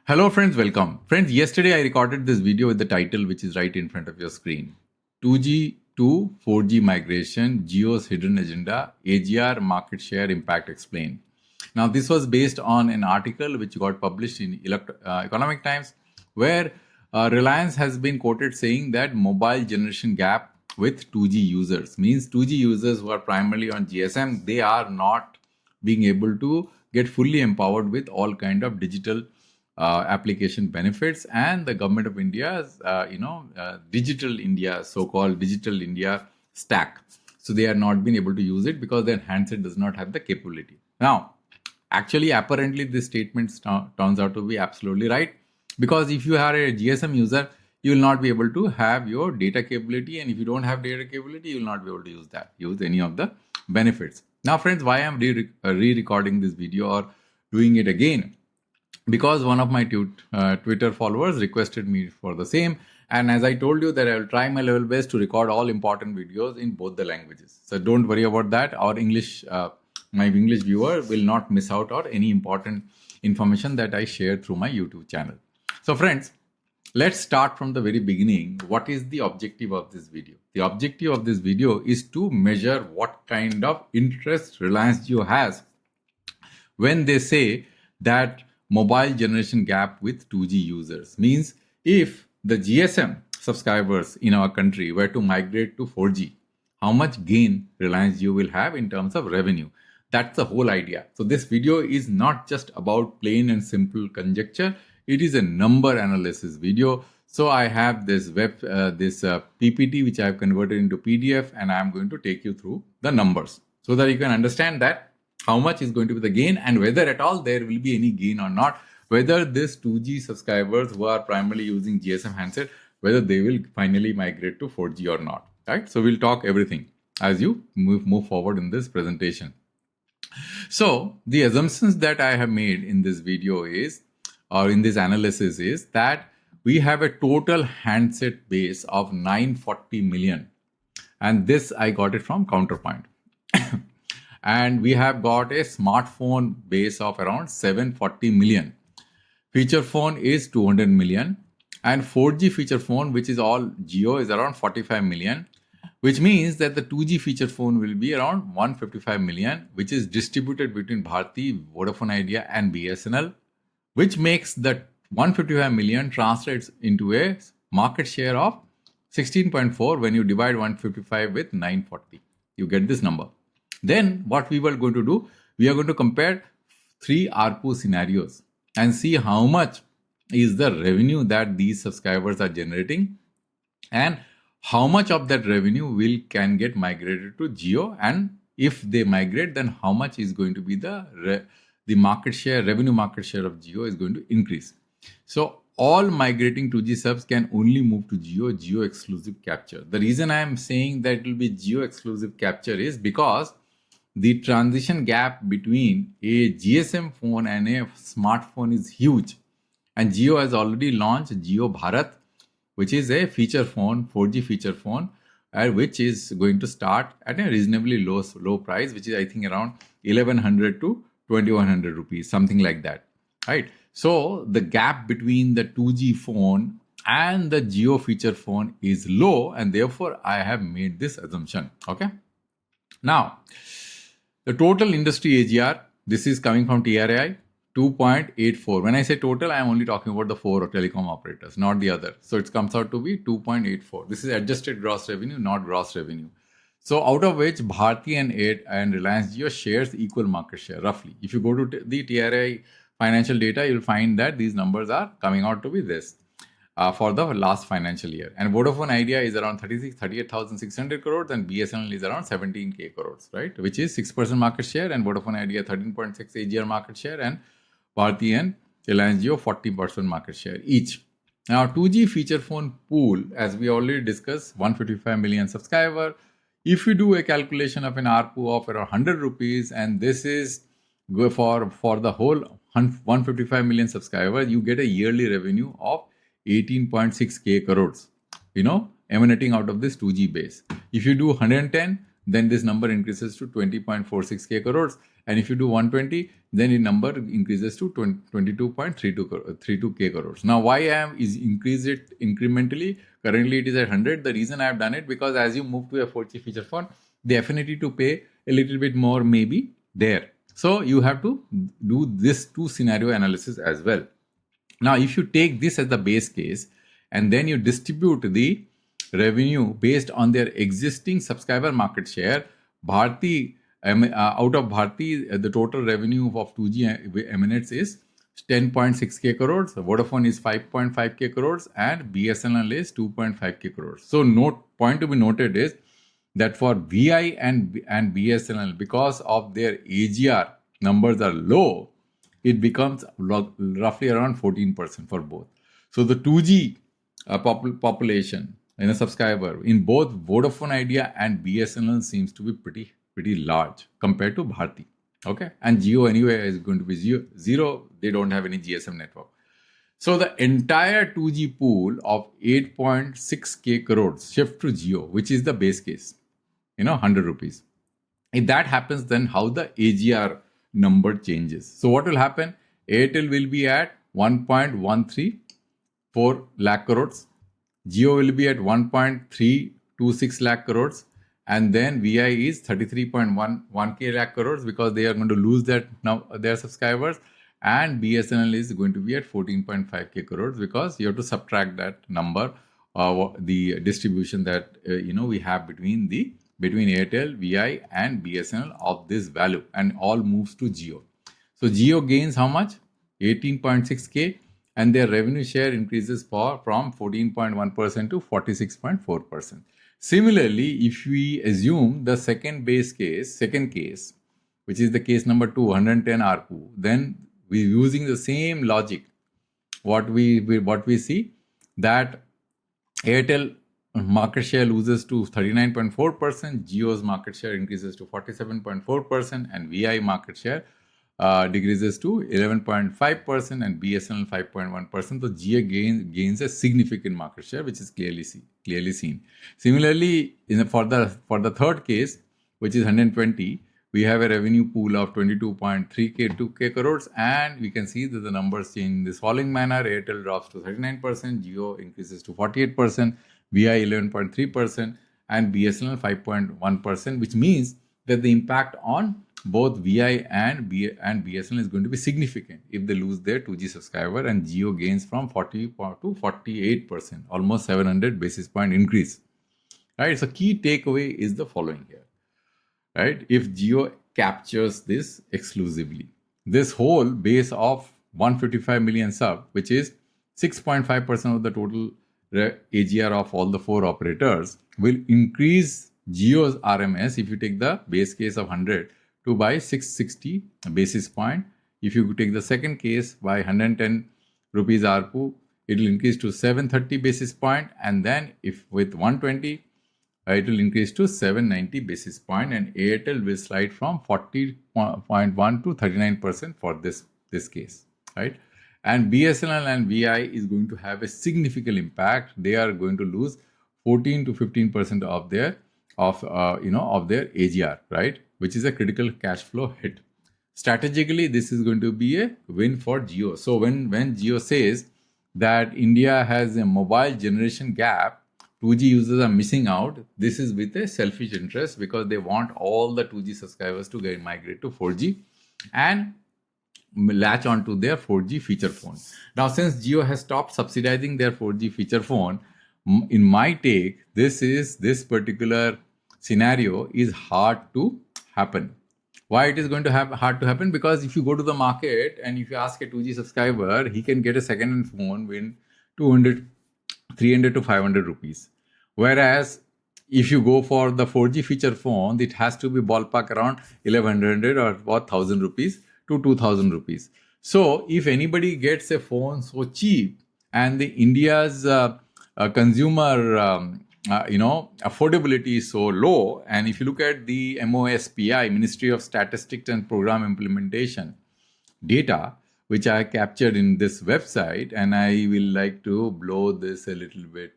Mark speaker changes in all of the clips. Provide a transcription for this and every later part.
Speaker 1: Hello friends, welcome. Friends, yesterday I recorded this video with the title which is right in front of your screen. 2G to 4G migration, Jio's hidden agenda, AGR market share impact explained. Now this was based on an article which got published in Economic Times where Reliance has been quoted saying that mobile generation gap with 2G users means 2G users who are primarily on GSM, they are not being able to get fully empowered with all kind of digital application benefits, and the government of India's digital India, so-called digital India stack. So they are not being able to use it because their handset does not have the capability. Now, actually, apparently, this statement turns out to be absolutely right, because if you are a GSM user, you will not be able to have your data capability, and if you don't have data capability, you will not be able to use any of the benefits. Now, friends, why I'm re-recording this video or doing it again? Because one of my Twitter followers requested me for the same. And as I told you that I will try my level best to record all important videos in both the languages. So don't worry about that. My English viewer will not miss out on any important information that I share through my YouTube channel. So friends, let's start from the very beginning. What is the objective of this video? The objective of this video is to measure what kind of interest Reliance Jio has when they say that mobile generation gap with 2G users. Means if the GSM subscribers in our country were to migrate to 4G, how much gain Reliance Jio will have in terms of revenue. That's the whole idea. So this video is not just about plain and simple conjecture. It is a number analysis video. So I have this PPT which I have converted into PDF, and I am going to take you through the numbers so that you can understand that how much is going to be the gain and whether at all there will be any gain or not, whether this 2G subscribers who are primarily using GSM handset, whether they will finally migrate to 4G or not, right? So we'll talk everything as you move forward in this presentation. So the assumptions that I have made in this video is, or in this analysis is that we have a total handset base of 940 million. And this I got it from Counterpoint. And we have got a smartphone base of around 740 million. Feature phone is 200 million. And 4G feature phone, which is all Jio, is around 45 million, which means that the 2G feature phone will be around 155 million, which is distributed between Bharti, Vodafone Idea, and BSNL, which makes the 155 million translates into a market share of 16.4 when you divide 155 with 940. You get this number. Then what we were going to do, we are going to compare 3 ARPU scenarios and see how much is the revenue that these subscribers are generating and how much of that revenue can get migrated to Jio, and if they migrate, then how much is going to be the revenue market share of Jio is going to increase. So all migrating 2G subs can only move to Jio exclusive capture. The reason I am saying that it will be Jio exclusive capture is because the transition gap between a GSM phone and a smartphone is huge. And Jio has already launched Jio Bharat, which is a feature phone, 4G feature phone, which is going to start at a reasonably low price, which is I think around 1100 to 2100 rupees, something like that, right? So the gap between the 2G phone and the Jio feature phone is low, and therefore I have made this assumption, okay? Now, the total industry AGR, this is coming from TRAI, 2.84. When I say total, I am only talking about the 4 telecom operators, not the other. So it comes out to be 2.84. This is adjusted gross revenue, not gross revenue. So out of which Bharti and Reliance Jio shares equal market share, roughly. If you go to the TRAI financial data, you'll find that these numbers are coming out to be this. For the last financial year. And Vodafone Idea is around 38,600 crores and BSNL is around 17k crores, right? Which is 6% market share, and Vodafone Idea 13.6 AGR market share, and Bharti and Reliance Jio 40% market share each. Now 2G feature phone pool, as we already discussed, 155 million subscriber. If you do a calculation of an ARPU of around 100 rupees, and this is for the whole 155 million subscribers, you get a yearly revenue of 18.6k crores, emanating out of this 2G base. If you do 110, then this number increases to 20.46k crores. And if you do 120, then the number increases to 22.32K crores. Now, why I am is increase it incrementally? Currently, it is at 100. The reason I have done it because as you move to a 4G feature phone, the affinity to pay a little bit more may be there. So you have to do this two scenario analysis as well. Now, if you take this as the base case and then you distribute the revenue based on their existing subscriber market share, Bharti, out of Bharti, the total revenue of 2G emanates is 10.6K crores, Vodafone is 5.5K crores, and BSNL is 2.5K crores. So, point to be noted is that for VI and BSNL, because of their AGR numbers are low, it becomes roughly around 14% for both. So the 2G population in a subscriber in both Vodafone Idea and BSNL seems to be pretty large compared to Bharti. Okay, and Jio anyway is going to be zero. They don't have any GSM network. So the entire 2G pool of 8.6K crores shift to Jio, which is the base case, 100 rupees. If that happens, then how the AGR number changes? So what will happen? Airtel will be at 1.134 lakh crores. Jio will be at 1.326 lakh crores. And then VI is 33.11K lakh crores because they are going to lose their subscribers. And BSNL is going to be at 14.5K crores because you have to subtract that number, the distribution that we have between Airtel, VI and BSNL of this value, and all moves to Jio. So Jio gains how much? 18.6K, and their revenue share increases from 14.1% to 46.4%. Similarly, if we assume the second case, which is the case number 2, 110 ARPU, then we're using the same logic. What we see that Airtel market share loses to 39.4%, Jio's market share increases to 47.4%, and VI market share decreases to 11.5%, and BSNL 5.1%. So Jio gains a significant market share, which is clearly seen. Similarly, for the third case, which is 120, we have a revenue pool of 22.3K crores, and we can see that the numbers change in this following manner. Airtel drops to 39%, Jio increases to 48%, VI 11.3%, and BSNL 5.1%, which means that the impact on both VI and BSNL is going to be significant if they lose their 2G subscriber, and Jio gains from 40 to 48%, almost 700 basis point increase. Right. So key takeaway is the following here. Right. If Jio captures this exclusively, this whole base of 155 million sub, which is 6.5% of the total AGR of all the four operators, will increase Jio's RMS if you take the base case of 100 to by 660 basis point. If you take the second case by 110 rupees ARPU, it will increase to 730 basis point, and then if with 120, it will increase to 790 basis point, and Airtel will slide from 40.1 to 39% for this case, right? And BSNL and VI is going to have a significant impact. They are going to lose 14 to 15% of their AGR, right? Which is a critical cash flow hit. Strategically, this is going to be a win for Jio. So when Jio says that India has a mobile generation gap, 2G users are missing out, this is with a selfish interest because they want all the 2G subscribers to migrate to 4G and latch onto their 4G feature phone. Now, since Jio has stopped subsidizing their 4G feature phone, in my take, this particular scenario is hard to happen. Why it is going to have hard to happen? Because if you go to the market and if you ask a 2G subscriber, he can get a second-hand phone with 200, 300 to 500 rupees. Whereas if you go for the 4G feature phone, it has to be ballpark around 1100 or 1000 rupees to 2000 rupees. So if anybody gets a phone so cheap and the India's consumer affordability is so low, and if you look at the MOSPI, Ministry of Statistics and Program Implementation data, which I captured in this website, and I will like to blow this a little bit.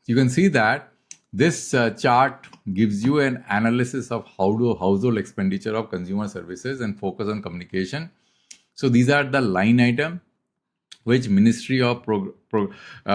Speaker 1: You can see that This chart gives you an analysis of how do household expenditure of consumer services and focus on communication. So these are the line item which Ministry of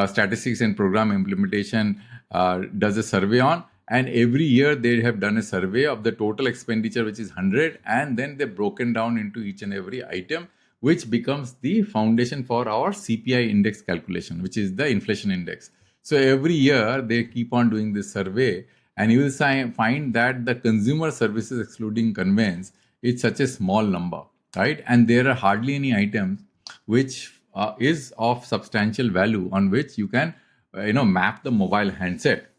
Speaker 1: Statistics and Program Implementation does a survey on. And every year they have done a survey of the total expenditure, which is 100, and then they've broken down into each and every item, which becomes the foundation for our CPI index calculation, which is the inflation index. So every year they keep on doing this survey, and you will find that the consumer services, excluding conveyance, is such a small number, right? And there are hardly any items which is of substantial value on which you can map the mobile handset.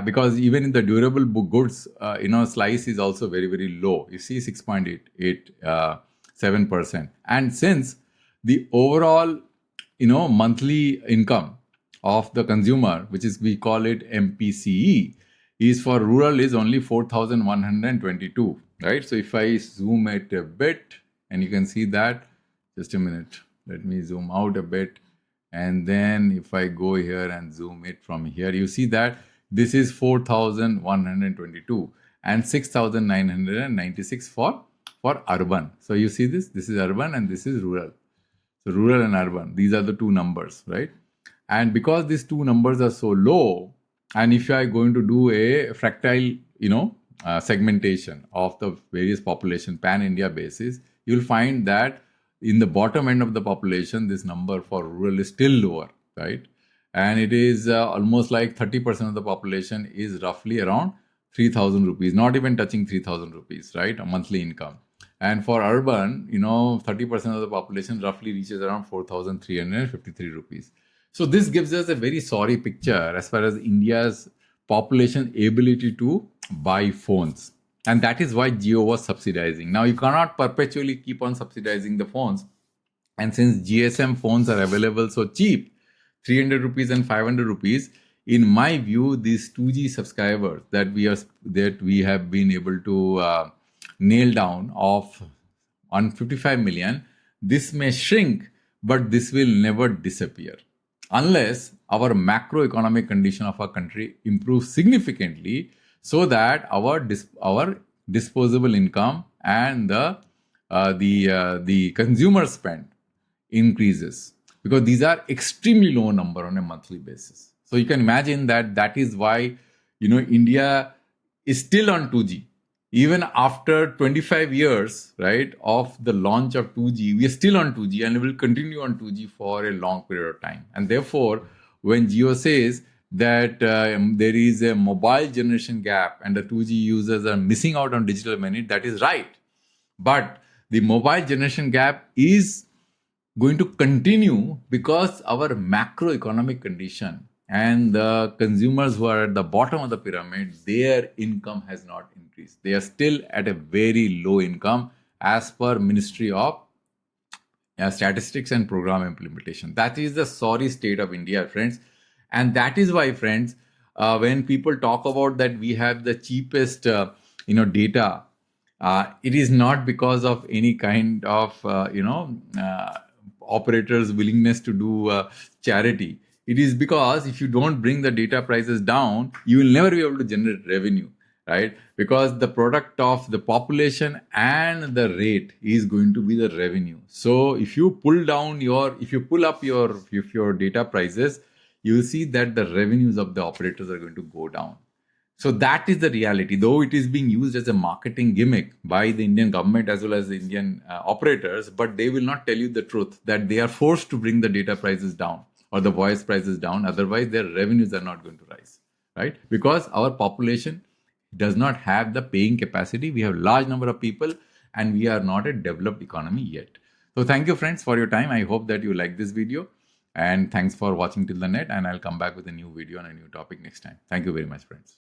Speaker 1: Because even in the durable goods, slice is also very, very low. You see 6.87%. And since the overall, monthly income of the consumer, which is, we call it MPCE, is for rural is only 4,122, right? So if I zoom it a bit, and you can see that, just a minute, let me zoom out a bit. And then if I go here and zoom it from here, you see that this is 4,122 and 6,996 for urban. So you see this is urban and this is rural. So rural and urban, these are the two numbers, right? And because these two numbers are so low, and if you are going to do a fractile, segmentation of the various population pan-India basis, you'll find that in the bottom end of the population, this number for rural is still lower, right? And it is almost like 30% of the population is roughly around 3,000 rupees, not even touching 3,000 rupees, right? A monthly income. And for urban, 30% of the population roughly reaches around 4,353 rupees. So this gives us a very sorry picture as far as India's population ability to buy phones. And that is why Jio was subsidizing. Now you cannot perpetually keep on subsidizing the phones. And since GSM phones are available so cheap, 300 rupees and 500 rupees, in my view, these 2G subscribers that we have been able to nail down of 155 million, this may shrink, but this will never disappear unless our macroeconomic condition of our country improves significantly, so that our disposable income and the consumer spend increases, because these are extremely low number on a monthly basis. So you can imagine that is why India is still on 2G. Even after 25 years, right, of the launch of 2G, we are still on 2G and we will continue on 2G for a long period of time. And therefore, when Jio says that there is a mobile generation gap and the 2G users are missing out on digital money, that is right. But the mobile generation gap is going to continue because our macroeconomic condition and the consumers who are at the bottom of the pyramid, their income has not increased. They are still at a very low income as per Ministry of Statistics and Program Implementation. That is the sorry state of India, friends. And that is why, friends, when people talk about that we have the cheapest, data, it is not because of any kind of, operators' willingness to do charity. It is because if you don't bring the data prices down, you will never be able to generate revenue, right? Because the product of the population and the rate is going to be the revenue. So if you pull up your data prices, you will see that the revenues of the operators are going to go down. So that is the reality, though it is being used as a marketing gimmick by the Indian government as well as the Indian operators, but they will not tell you the truth that they are forced to bring the data prices down or the voice prices down. Otherwise, their revenues are not going to rise, right? Because our population does not have the paying capacity. We have a large number of people and we are not a developed economy yet. So thank you, friends, for your time. I hope that you like this video. And thanks for watching till the net. And I'll come back with a new video on a new topic next time. Thank you very much, friends.